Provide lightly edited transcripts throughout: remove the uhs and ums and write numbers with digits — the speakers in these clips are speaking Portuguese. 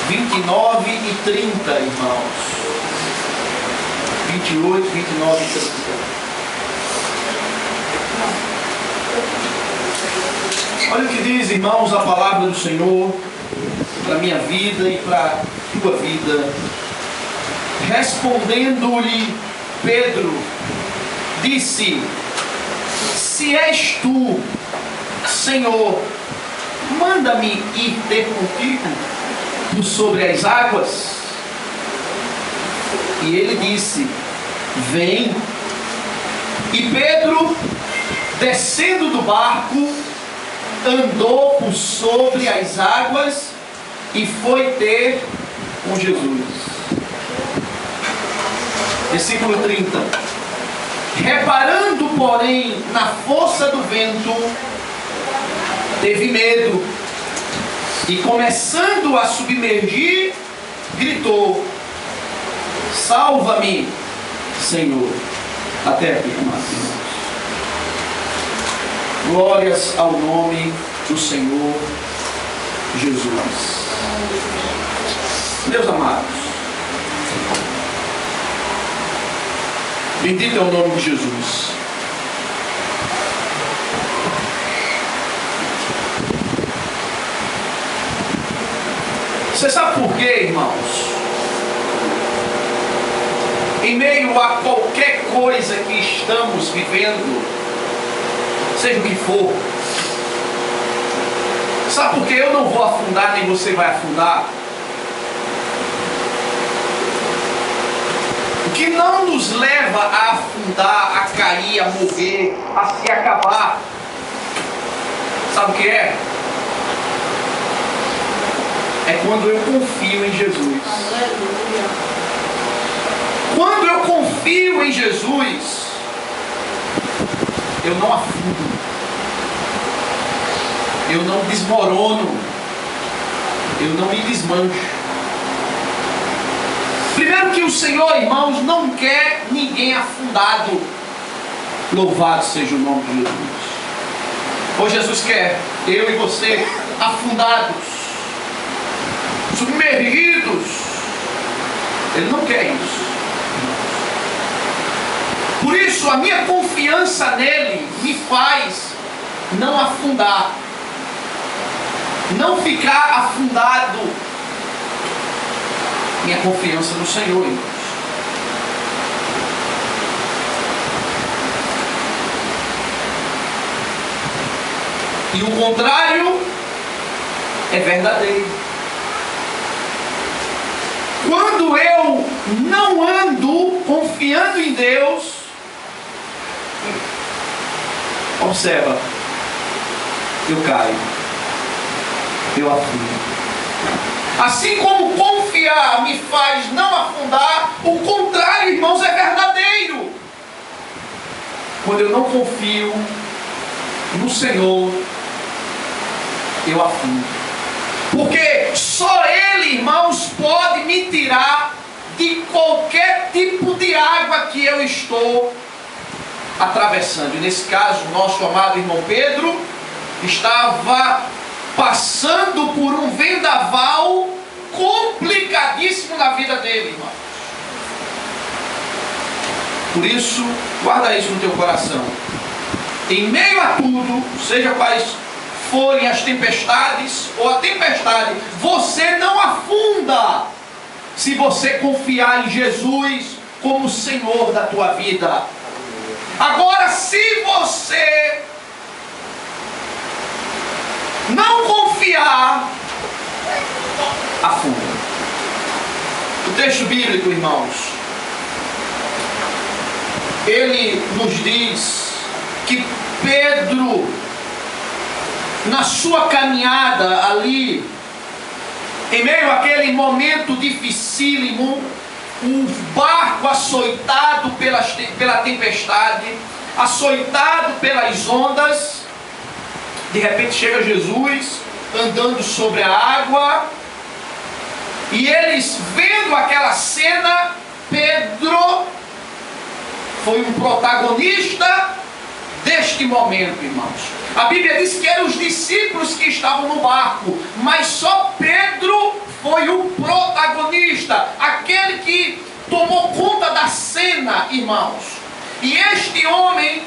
29 e 30, irmãos. 28, 29 e 30. Olha o que diz, irmãos, a palavra do Senhor para a minha vida e para a tua vida. Respondendo-lhe Pedro, disse: se és tu, Senhor, manda-me ir ter contigo por sobre as águas. E ele disse: vem. E Pedro, descendo do barco, andou por sobre as águas e foi ter com Jesus. Versículo 30. Reparando, porém, na força do vento, teve medo e, começando a submergir, gritou: salva-me, Senhor. Até aqui, amados irmãos. Glórias ao nome do Senhor Jesus. Meus amados, bendito é o nome de Jesus. Você sabe por quê, irmãos? Em meio a qualquer coisa que estamos vivendo, seja o que for, sabe por que eu não vou afundar, nem você vai afundar? O que não nos leva a afundar, a cair, a morrer, a se acabar, sabe o que é? É quando eu confio em Jesus. Aleluia. Quando eu confio em Jesus, eu não afundo, eu não desmorono, eu não me desmancho. Primeiro que o Senhor, irmãos, não quer ninguém afundado. Louvado seja o nome de Jesus. Hoje Jesus quer eu e você afundados, submergidos. Ele não quer isso. Por isso, a minha confiança nele me faz não afundar, não ficar afundado. Minha confiança no Senhor, irmãos. E o contrário é verdadeiro. Quando eu não ando confiando em Deus, observa, eu caio, eu afundo. Assim como confiar me faz não afundar, o contrário, irmãos, é verdadeiro. Quando eu não confio no Senhor, eu afundo. Porque só Ele, irmãos, pode me tirar de qualquer tipo de água que eu estou atravessando. E nesse caso, nosso amado irmão Pedro estava passando por um vendaval complicadíssimo na vida dele, irmão. Por isso, guarda isso no teu coração. Em meio a tudo, seja quais forem as tempestades ou a tempestade, você não afunda se você confiar em Jesus como Senhor da tua vida. Agora, se você não confiar, afunda. O texto bíblico, irmãos, ele nos diz que Pedro, na sua caminhada ali, em meio àquele momento dificílimo, um barco açoitado pela tempestade, açoitado pelas ondas, de repente chega Jesus andando sobre a água, e eles vendo aquela cena, Pedro foi um protagonista deste momento, irmãos. A Bíblia diz que eram os discípulos que estavam no barco, mas só Pedro foi o cena, irmãos. E este homem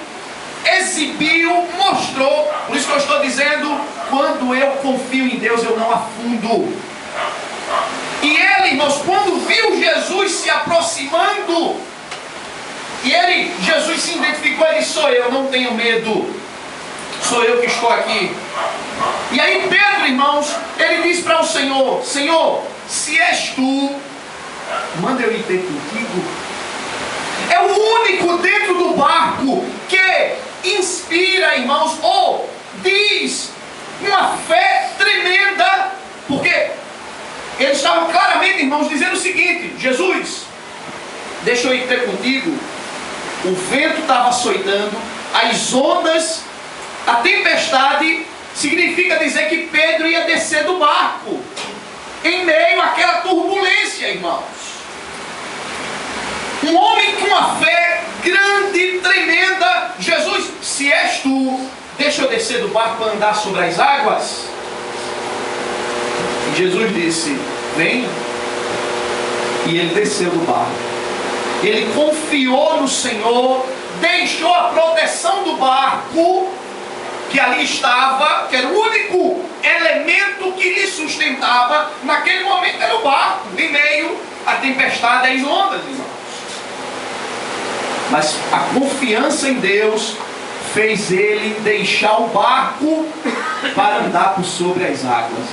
exibiu, mostrou, por isso que eu estou dizendo, quando eu confio em Deus, eu não afundo. E ele, irmãos, quando viu Jesus se aproximando, Jesus se identificou, ele disse: sou eu, não tenho medo, sou eu que estou aqui. E aí Pedro, irmãos, ele diz para o Senhor: Senhor, se és tu, manda eu ir ter contigo. É o único dentro do barco que inspira, irmãos, ou diz uma fé tremenda, porque eles estavam claramente, irmãos, dizendo o seguinte: Jesus, deixa eu ir ter contigo. O vento estava açoitando, as ondas, a tempestade, significa dizer que Pedro ia descer do barco, em meio àquela turbulência, irmãos. Um homem com uma fé grande, tremenda. Jesus, se és tu, deixa eu descer do barco para andar sobre as águas. E Jesus disse: venha. E ele desceu do barco. Ele confiou no Senhor, deixou a proteção do barco, que ali estava, que era o único elemento que lhe sustentava naquele momento, era o barco, em meio à tempestade e às ondas, irmãos. Mas a confiança em Deus fez ele deixar o barco para andar por sobre as águas.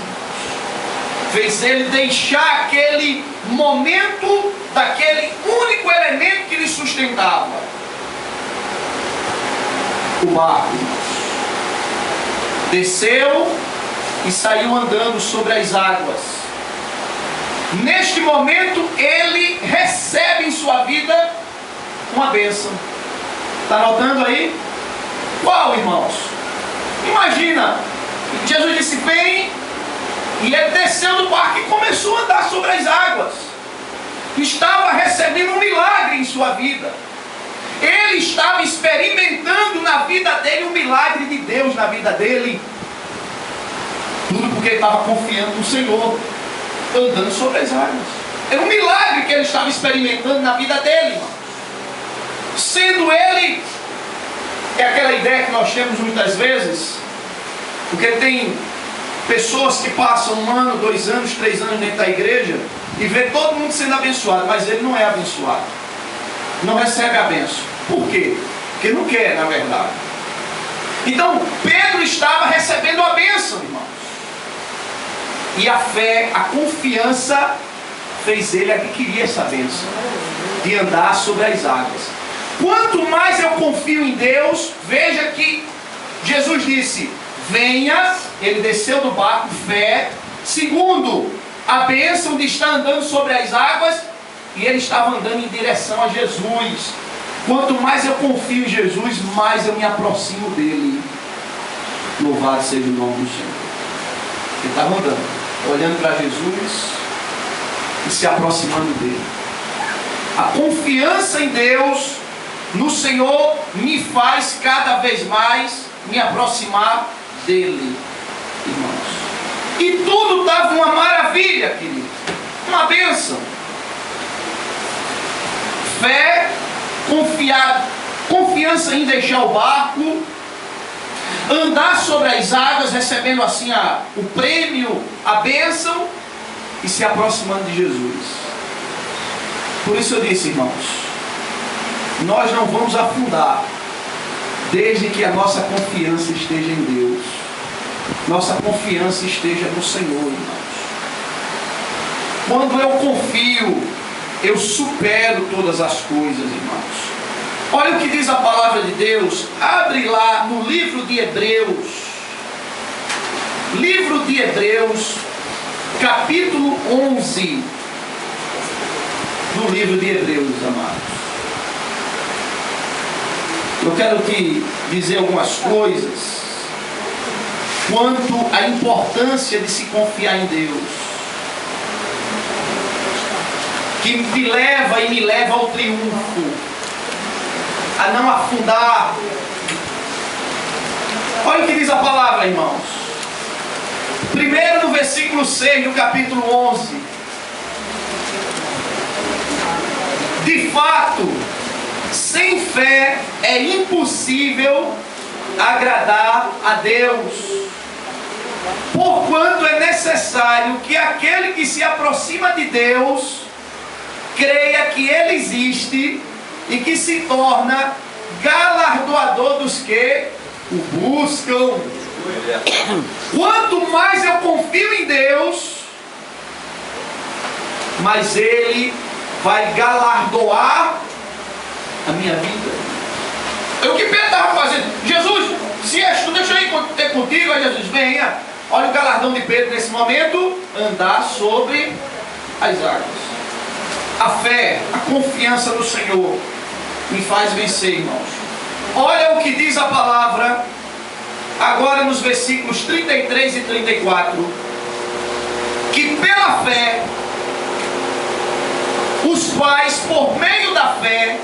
Fez ele deixar aquele momento daquele único elemento que lhe sustentava, o barco. Desceu e saiu andando sobre as águas. Neste momento ele recebe em sua vida uma bênção. Está notando aí? Qual, irmãos? Imagina, Jesus disse: vem. E ele desceu do barco e começou a andar sobre as águas. Estava recebendo um milagre em sua vida. Ele estava experimentando na vida dele um milagre de Deus na vida dele. Tudo porque ele estava confiando no Senhor, andando sobre as águas. Era um milagre que ele estava experimentando na vida dele, irmão. Sendo ele, é aquela ideia que nós temos muitas vezes, porque tem pessoas que passam 1 ano, 2 anos, 3 anos dentro da igreja e vê todo mundo sendo abençoado, mas ele não é abençoado, não recebe a bênção. Por quê? Porque não quer, na verdade. Então Pedro estava recebendo a bênção, irmãos, e a fé, a confiança fez ele adquirir essa bênção de andar sobre as águas. Quanto mais eu confio em Deus, veja que Jesus disse: venha. Ele desceu do barco, fé. Segundo, a bênção de estar andando sobre as águas, e ele estava andando em direção a Jesus. Quanto mais eu confio em Jesus, mais eu me aproximo dele. Louvado seja o nome do Senhor. Ele estava andando, olhando para Jesus e se aproximando dele. A confiança em Deus, no Senhor, me faz cada vez mais me aproximar dele, irmãos. E tudo estava uma maravilha, querido, uma bênção. Fé, confiança em deixar o barco, andar sobre as águas, recebendo assim o prêmio, a bênção, e se aproximando de Jesus. Por isso eu disse, irmãos, nós não vamos afundar desde que a nossa confiança esteja em Deus, nossa confiança esteja no Senhor, irmãos. Quando eu confio, eu supero todas as coisas, irmãos. Olha o que diz a palavra de Deus. Abre lá no livro de Hebreus, capítulo 11, no livro de Hebreus, amados. Eu quero te dizer algumas coisas quanto à importância de se confiar em Deus, que me leva ao triunfo, a não afundar. Olha o que diz a palavra, irmãos. Primeiro no versículo 6 do capítulo 11. De fato, Sem fé é impossível agradar a Deus, porquanto é necessário que aquele que se aproxima de Deus creia que Ele existe e que se torna galardoador dos que o buscam. Quanto mais eu confio em Deus, mais Ele vai galardoar a minha vida. É o que Pedro estava fazendo. Jesus, se és tu, deixa eu ir ter contigo. Aí Jesus, venha. Olha o galardão de Pedro nesse momento: andar sobre as águas. A fé, a confiança no Senhor me faz vencer, irmãos. Olha o que diz a palavra agora nos versículos 33 e 34, que pela fé, os quais por meio da fé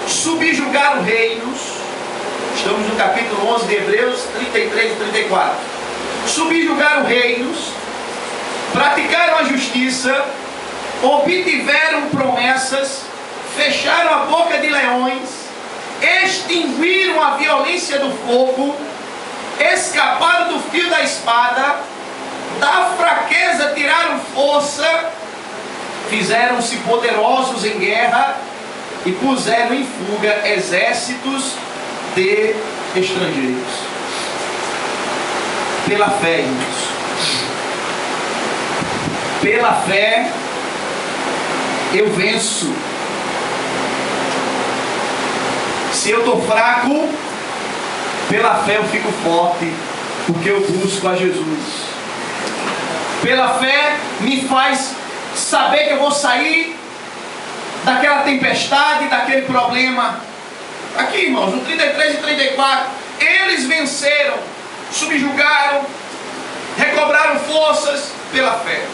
subjugaram reinos. Estamos no capítulo 11 de Hebreus, 33 e 34. Subjugaram reinos, praticaram a justiça, obtiveram promessas, fecharam a boca de leões, extinguiram a violência do fogo, escaparam do fio da espada, da fraqueza tiraram força, fizeram-se poderosos em guerra e puseram em fuga exércitos de estrangeiros. Pela fé, irmãos. Pela fé eu venço. Se eu estou fraco, pela fé eu fico forte, porque eu busco a Jesus. Pela fé me faz saber que eu vou sair daquela tempestade, daquele problema. Aqui, irmãos, no 33 e 34, eles venceram, subjugaram, recobraram forças pela fé.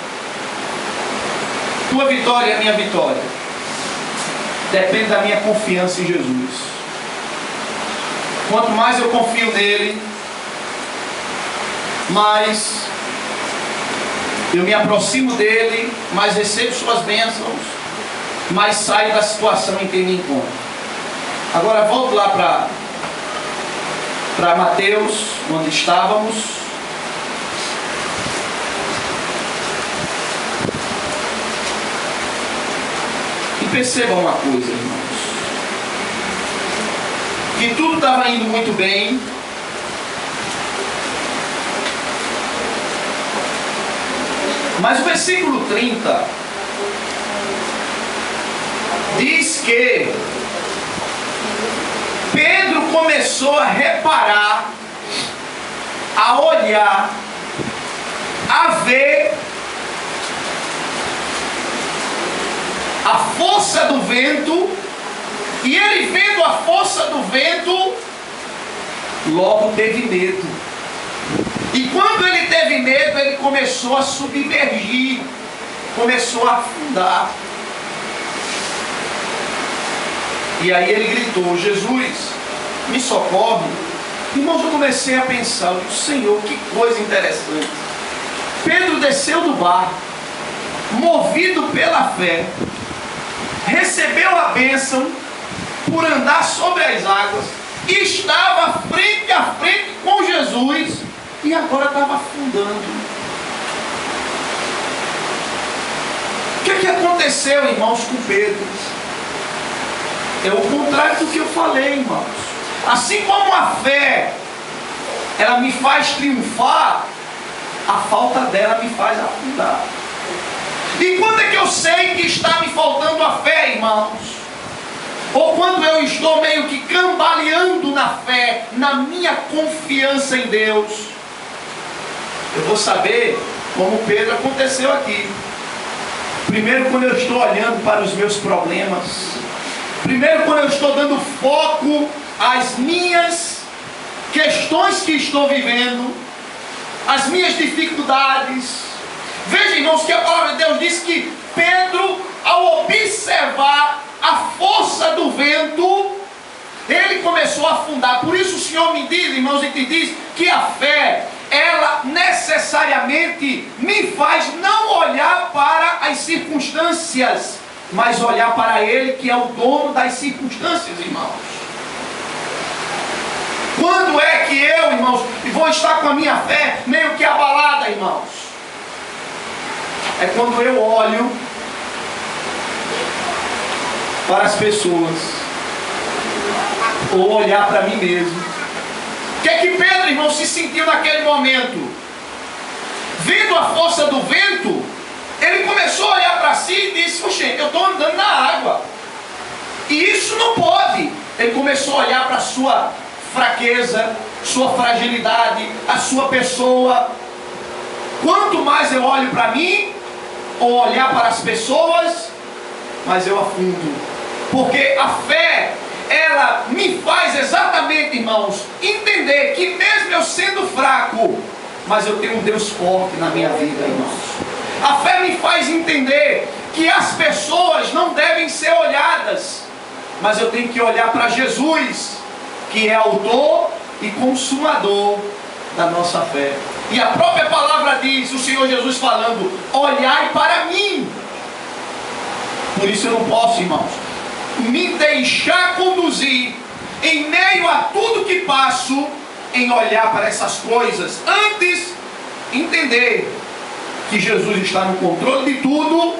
Tua vitória é a minha vitória. Depende da minha confiança em Jesus. Quanto mais eu confio nele, mais eu me aproximo dele, mais recebo suas bênçãos, mais saio da situação em que me encontro. Agora volto lá para Mateus, onde estávamos. E percebam uma coisa, irmãos, que tudo estava indo muito bem, mas o versículo 30 diz que Pedro começou a reparar, a olhar, a ver a força do vento, e ele vendo a força do vento, logo teve medo. E quando ele teve medo, ele começou a submergir, começou a afundar. E aí ele gritou: Jesus, me socorre. Irmãos, eu comecei a pensar: Senhor, que coisa interessante. Pedro desceu do barco, movido pela fé, recebeu a bênção por andar sobre as águas, e estava frente a frente com Jesus, e agora estava afundando. O que aconteceu, irmãos, com Pedro? É o contrário do que eu falei, irmãos. Assim como a fé, ela me faz triunfar, a falta dela me faz afundar. E quando é que eu sei que está me faltando a fé, irmãos? Ou quando eu estou meio que cambaleando na fé, na minha confiança em Deus, eu vou saber como Pedro aconteceu aqui. Primeiro, quando eu estou olhando para os meus problemas. Primeiro, quando eu estou dando foco às minhas questões que estou vivendo, às minhas dificuldades. Veja, irmãos, que a palavra de Deus diz que Pedro, ao observar a força do vento, ele começou a afundar. Por isso o Senhor me diz, irmãos, e te diz que a fé, ela necessariamente me faz não olhar para as circunstâncias mas olhar para Ele, que é o dono das circunstâncias, irmãos. Quando é que eu, irmãos, vou estar com a minha fé meio que abalada, irmãos? É quando eu olho para as pessoas, ou olhar para mim mesmo. O que é que Pedro, irmão, se sentiu naquele momento? Vendo a força do vento, ele começou a olhar para si e disse: oxe, eu estou andando na água, e isso não pode. Ele começou a olhar para a sua fraqueza, sua fragilidade, a sua pessoa. Quanto mais eu olho para mim, ou olhar para as pessoas, mais eu afundo. Porque a fé, ela me faz exatamente, irmãos, entender que mesmo eu sendo fraco, mas eu tenho um Deus forte na minha vida, irmãos. A fé me faz entender que as pessoas não devem ser olhadas, mas eu tenho que olhar para Jesus, que é autor e consumador da nossa fé. E a própria palavra diz, o Senhor Jesus falando: olhai para mim. Por isso eu não posso, irmãos, me deixar conduzir em meio a tudo que passo, em olhar para essas coisas, antes entender que Jesus está no controle de tudo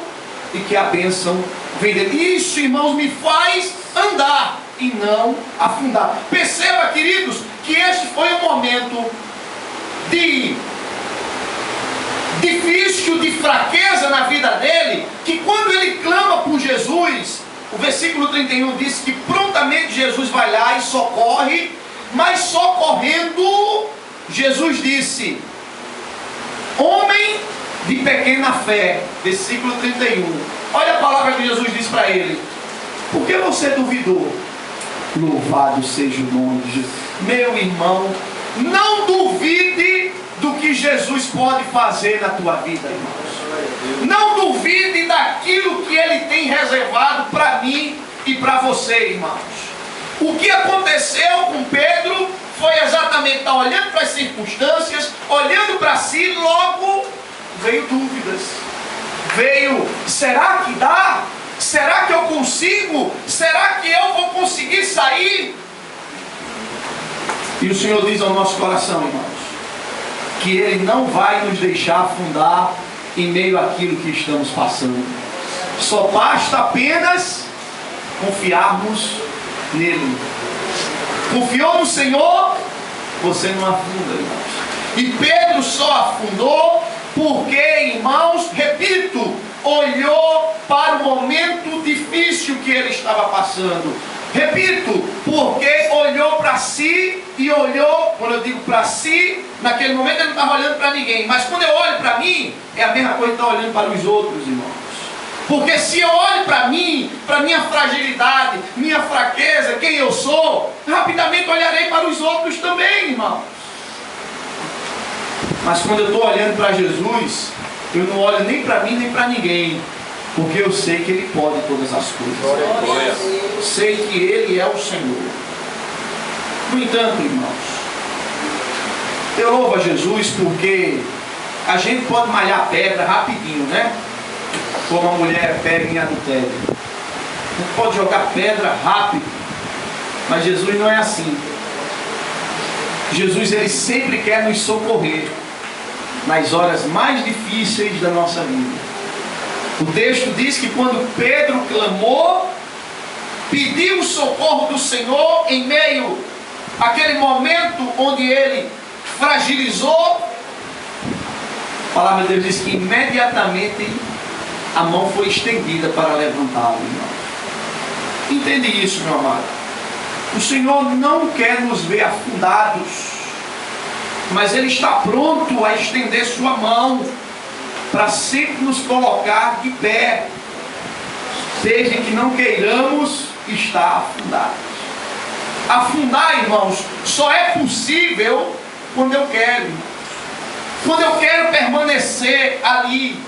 e que a bênção vem dele. Isso, irmãos, me faz andar e não afundar. Perceba, queridos, que este foi um momento difícil, de fraqueza na vida dele, que quando ele clama por Jesus, o versículo 31 diz que prontamente Jesus vai lá e socorre, mas socorrendo, Jesus disse: homem de pequena fé, versículo 31. Olha a palavra que Jesus disse para ele: por que você duvidou? Louvado seja o nome de Jesus. Meu irmão, não duvide do que Jesus pode fazer na tua vida, irmãos. Não duvide daquilo que Ele tem reservado para mim e para você, irmãos. O que aconteceu com Pedro foi exatamente estar olhando para as circunstâncias, olhando para si, logo veio dúvidas. Veio: será que dá? Será que eu consigo? Será que eu vou conseguir sair? E o Senhor diz ao nosso coração, irmãos, que Ele não vai nos deixar afundar em meio àquilo que estamos passando. Só basta apenas confiarmos nele. Confiou no Senhor, você não afunda, irmãos. E Pedro só afundou porque, irmãos, repito, olhou para o momento difícil que ele estava passando. Repito, porque olhou para si e olhou, quando eu digo para si, naquele momento ele não estava olhando para ninguém, mas quando eu olho para mim, é a mesma coisa que estar olhando para os outros, irmãos. Porque se eu olho para mim, para minha fragilidade, minha fraqueza, quem eu sou, rapidamente olharei para os outros também, irmãos. Mas quando eu estou olhando para Jesus, eu não olho nem para mim nem para ninguém, porque eu sei que Ele pode todas as coisas. Sei que Ele é o Senhor. No entanto, irmãos, eu louvo a Jesus porque a gente pode malhar pedra rapidinho, né? Como a mulher pega em adultério. A gente pode jogar pedra rápido, mas Jesus não é assim. Jesus, Ele sempre quer nos socorrer nas horas mais difíceis da nossa vida. O texto diz que quando Pedro clamou, pediu o socorro do Senhor em meio àquele momento onde ele fragilizou, a palavra de Deus diz que imediatamente a mão foi estendida para levantá-lo, irmão. Entende isso, meu amado? O Senhor não quer nos ver afundados, mas Ele está pronto a estender sua mão para sempre nos colocar de pé, seja que não queiramos estar afundados. Afundar, irmãos, só é possível quando eu quero, quando eu quero permanecer ali.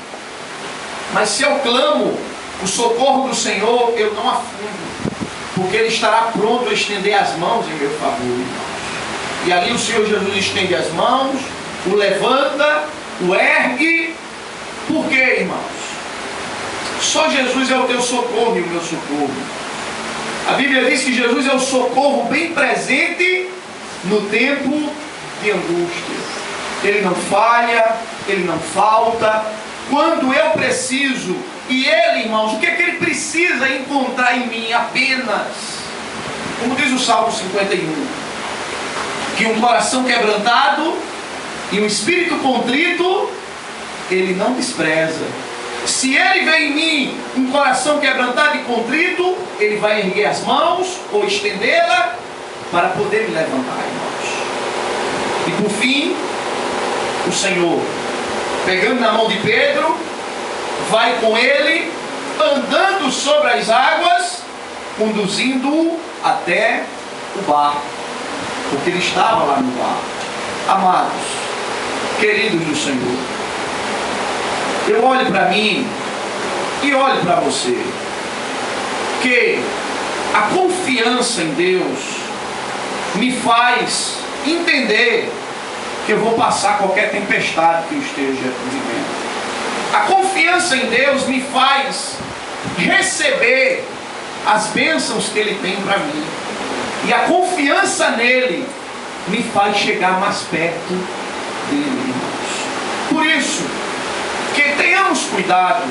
Mas se eu clamo o socorro do Senhor, eu não afundo, porque Ele estará pronto a estender as mãos em meu favor, irmãos. E ali o Senhor Jesus estende as mãos, o levanta, o ergue. Por quê, irmãos? Só Jesus é o teu socorro e o meu socorro. A Bíblia diz que Jesus é o socorro bem presente no tempo de angústia. Ele não falha, Ele não falta. Quando eu preciso, e Ele, irmãos, o que é que Ele precisa encontrar em mim? Apenas, como diz o Salmo 51, que um coração quebrantado e um espírito contrito, Ele não despreza. Se Ele vê em mim um coração quebrantado e contrito, Ele vai erguer as mãos ou estendê-la para poder me levantar, irmãos. E por fim, o Senhor, pegando na mão de Pedro, vai com ele, andando sobre as águas, conduzindo-o até o barco, porque ele estava lá no barco. Amados, queridos do Senhor, eu olho para mim e olho para você, que a confiança em Deus me faz entender que eu vou passar qualquer tempestade que eu esteja vivendo. A confiança em Deus me faz receber as bênçãos que Ele tem para mim. E a confiança nele me faz chegar mais perto dele, irmãos. Por isso, que tenhamos cuidado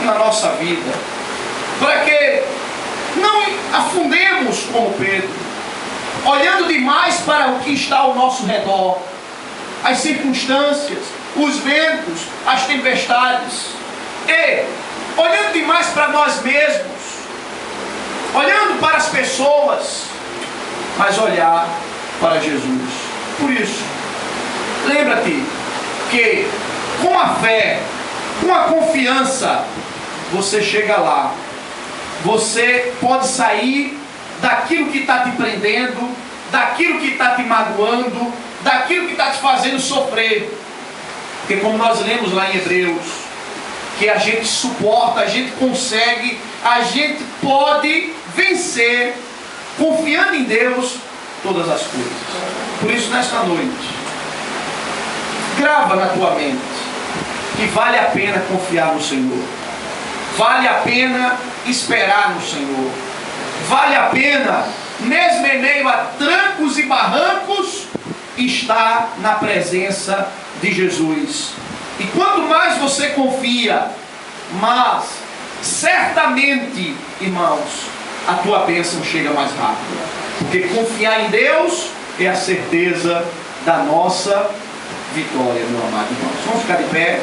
na nossa vida, para que não afundemos como Pedro, olhando demais para o que está ao nosso redor, as circunstâncias, os ventos, as tempestades, e olhando demais para nós mesmos, olhando para as pessoas, mas olhar para Jesus. Por isso, lembra-te que com a fé, com a confiança, você chega lá. Você pode sair daquilo que está te prendendo, daquilo que está te magoando, daquilo que está te fazendo sofrer. Porque como nós lemos lá em Hebreus, que a gente suporta, a gente consegue, a gente pode vencer, confiando em Deus, todas as coisas. Por isso, nesta noite, grava na tua mente que vale a pena confiar no Senhor, vale a pena esperar no Senhor, vale a pena, mesmo em meio a trancos e barrancos, estar na presença de Jesus. E quanto mais você confia, mas certamente, irmãos, a tua bênção chega mais rápido. Porque confiar em Deus é a certeza da nossa vitória, meu amado irmão. Vamos ficar de pé.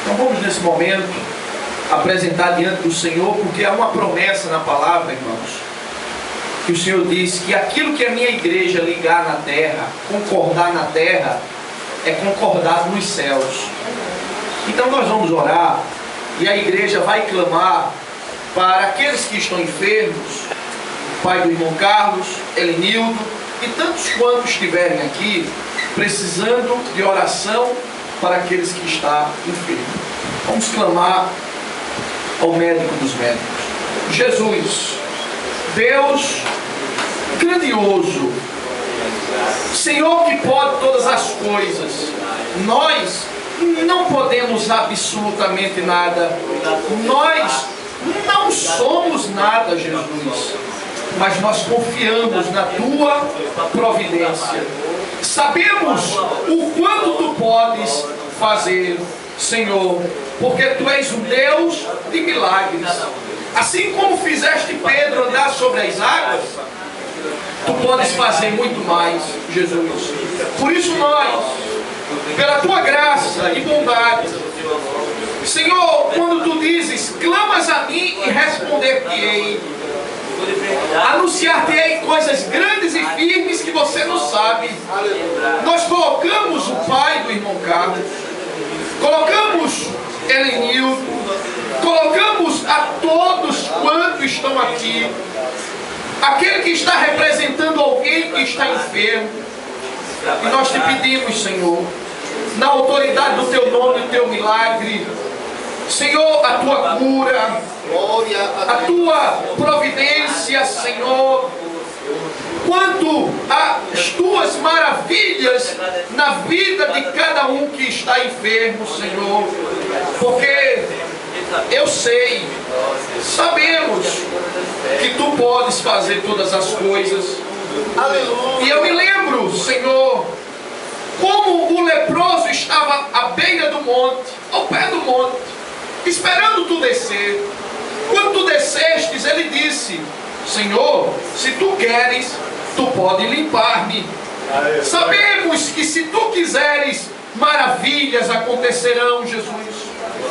Então vamos nesse momento apresentar diante do Senhor, porque há uma promessa na palavra, irmãos, que o Senhor diz que aquilo que a minha igreja ligar na terra, concordar na terra, é concordado nos céus. Então nós vamos orar e a igreja vai clamar para aqueles que estão enfermos, pai do irmão Carlos, Elenildo e tantos quantos estiverem aqui precisando de oração para aqueles que estão enfermos. Vamos clamar ao médico dos médicos. Jesus, Deus grandioso, Senhor que pode todas as coisas, nós não podemos absolutamente nada, nós não somos nada, Jesus, mas nós confiamos na tua providência, sabemos o quanto tu podes fazer, Senhor, porque tu és um Deus de milagres. Assim como fizeste Pedro andar sobre as águas, tu podes fazer muito mais, Jesus. Por isso nós, pela tua graça e bondade, Senhor, quando tu dizes, clamas a mim e responder-te-ei, anunciar-te-ei coisas grandes e firmes que você não sabe. Nós colocamos o pai do irmão Carlos, colocamos Elenildo, colocamos a todos quantos estão aqui, aquele que está representando alguém que está enfermo, e nós te pedimos, Senhor, na autoridade do teu nome, do teu milagre, Senhor, a tua cura, a tua providência, Senhor, quanto às tuas maravilhas na vida de cada um que está enfermo, Senhor, porque Eu sei, sabemos que Tu podes fazer todas as coisas. E eu me lembro, Senhor, como o leproso estava à beira do monte, ao pé do monte, esperando Tu descer. Quando Tu descestes, ele disse: Senhor, se Tu queres, Tu pode limpar-me. Sabemos que se Tu quiseres, maravilhas acontecerão, Jesus.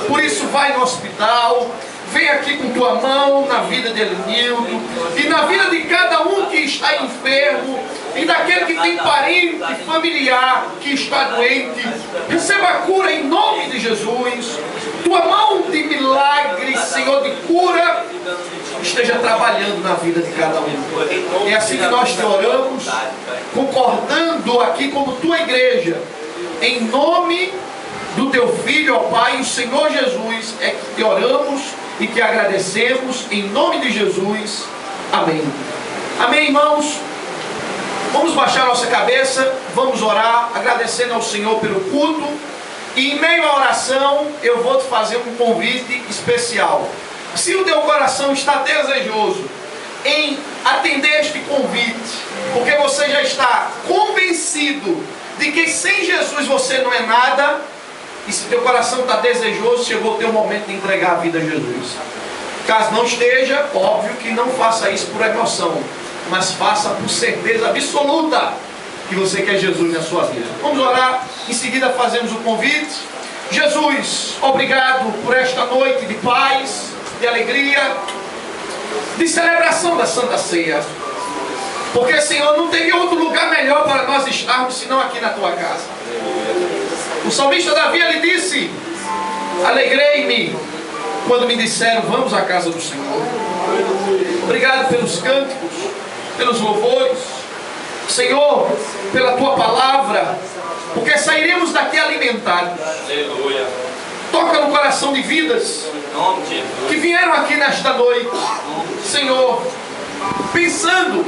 Por isso vai no hospital, vem aqui com Tua mão na vida de Elenildo e na vida de cada um que está enfermo e daquele que tem parente, familiar que está doente. Receba a cura em nome de Jesus. Tua mão de milagre, Senhor, de cura, esteja trabalhando na vida de cada um. É assim que nós te oramos, concordando aqui como Tua igreja, em nome do Teu Filho, ó Pai, o Senhor Jesus, é que te oramos e que agradecemos, em nome de Jesus. Amém. Amém, irmãos? Vamos baixar nossa cabeça, vamos orar, agradecendo ao Senhor pelo culto. E em meio à oração, eu vou te fazer um convite especial. Se o teu coração está desejoso em atender este convite, porque você já está convencido de que sem Jesus você não é nada, e se teu coração está desejoso, chegou o teu momento de entregar a vida a Jesus. Caso não esteja, óbvio que não faça isso por emoção, mas faça por certeza absoluta que você quer Jesus na sua vida. Vamos orar, em seguida fazemos o convite. Jesus, obrigado por esta noite de paz, de alegria, de celebração da Santa Ceia. Porque, Senhor, não teria outro lugar melhor para nós estarmos senão aqui na Tua casa. O salmista Davi, ele disse: alegrei-me quando me disseram, vamos à casa do Senhor. Obrigado pelos cânticos, pelos louvores, Senhor, pela Tua palavra, porque sairemos daqui alimentados. Aleluia. Toca no coração de vidas que vieram aqui nesta noite, Senhor, pensando,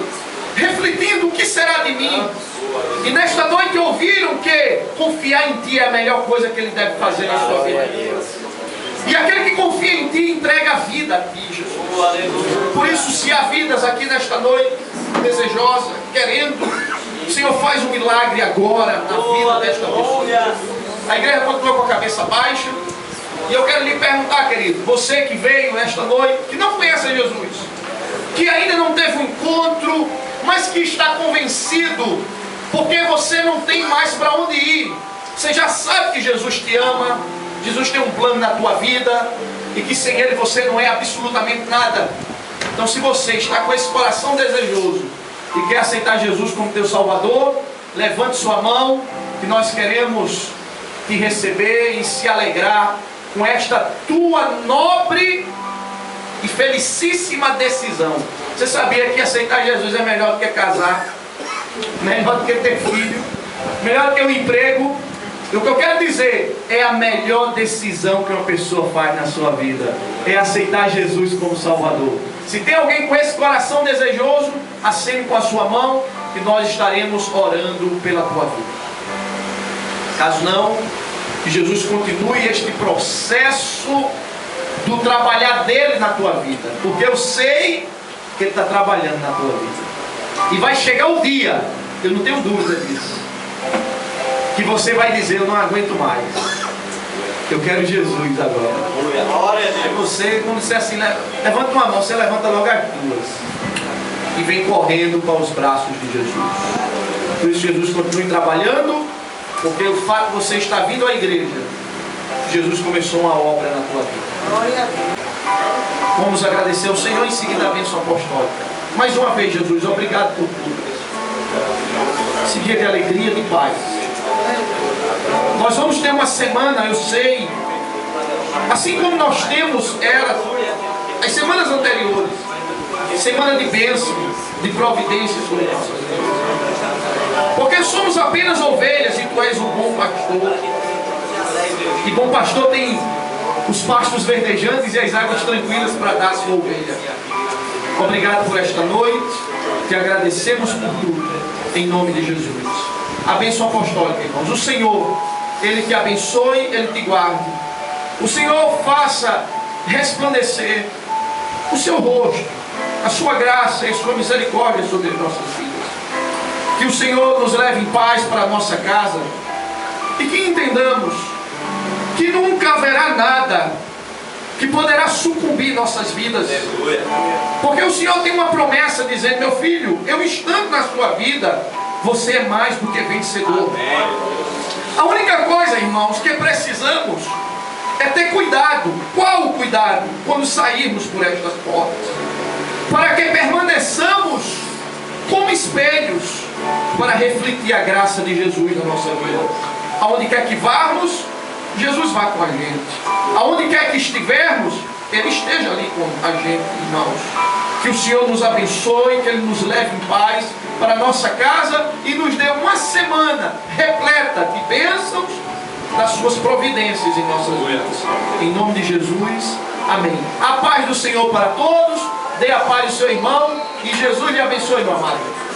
refletindo o que será de mim. E nesta noite ouviram que confiar em Ti é a melhor coisa que ele deve fazer na sua vida. E aquele que confia em Ti entrega a vida a Ti, Jesus. Por isso, se há vidas aqui nesta noite desejosa, querendo, o Senhor faz um milagre agora na vida desta pessoa. A igreja continua com a cabeça baixa. E eu quero lhe perguntar, querido, você que veio esta noite, que não conhece Jesus, que ainda não teve um encontro, mas que está convencido, porque você não tem mais para onde ir. Você já sabe que Jesus te ama, Jesus tem um plano na tua vida, e que sem Ele você não é absolutamente nada. Então, se você está com esse coração desejoso e quer aceitar Jesus como teu Salvador, levante sua mão, que nós queremos te receber e se alegrar com esta tua nobre e felicíssima decisão. Você sabia que aceitar Jesus é melhor do que casar, melhor do que ter filho, melhor do que um emprego? E o que eu quero dizer é a melhor decisão que uma pessoa faz na sua vida é aceitar Jesus como Salvador. Se tem alguém com esse coração desejoso, acene com a sua mão que nós estaremos orando pela tua vida. Caso não, que Jesus continue este processo do trabalhar dele na tua vida, porque eu sei que ele está trabalhando na tua vida. E vai chegar o dia, eu não tenho dúvida disso, que você vai dizer, eu não aguento mais, eu quero Jesus agora. É você, quando você assim, levanta uma mão, você levanta logo as duas e vem correndo para os braços de Jesus. Por isso Jesus continue trabalhando, porque o fato de você estar vindo à igreja, Jesus começou uma obra na tua vida. Vamos agradecer ao Senhor e em seguida a bênção apostólica. Mais uma vez, Jesus, obrigado por tudo. Esse dia de alegria, de paz. Nós vamos ter uma semana, eu sei, assim como nós temos as semanas anteriores, semana de bênção, de providência sobre nossas vidas. Porque somos apenas ovelhas e Tu és um bom pastor. E bom pastor tem os pastos verdejantes e as águas tranquilas para dar a sua ovelha. Obrigado por esta noite. Te agradecemos por tudo. Em nome de Jesus. A bênção apostólica, irmãos. O Senhor, Ele te abençoe, Ele te guarde. O Senhor faça resplandecer o seu rosto, a sua graça e a sua misericórdia sobre as nossas vidas. Que o Senhor nos leve em paz para a nossa casa e que entendamos que nunca haverá nada que poderá sucumbir nossas vidas. Porque o Senhor tem uma promessa dizendo: meu filho, eu estando na sua vida, você é mais do que vencedor. A única coisa, irmãos, que precisamos é ter cuidado. Qual o cuidado? Quando sairmos por estas portas, para que permaneçamos como espelhos para refletir a graça de Jesus na nossa vida. Aonde quer que varmos, Jesus vá com a gente. Aonde quer que estivermos, Ele esteja ali com a gente, irmãos. Que o Senhor nos abençoe, que Ele nos leve em paz para a nossa casa e nos dê uma semana repleta de bênçãos das suas providências em nossas vidas. Em nome de Jesus, amém. A paz do Senhor para todos. Dê a paz ao seu irmão e Jesus lhe abençoe, meu amado.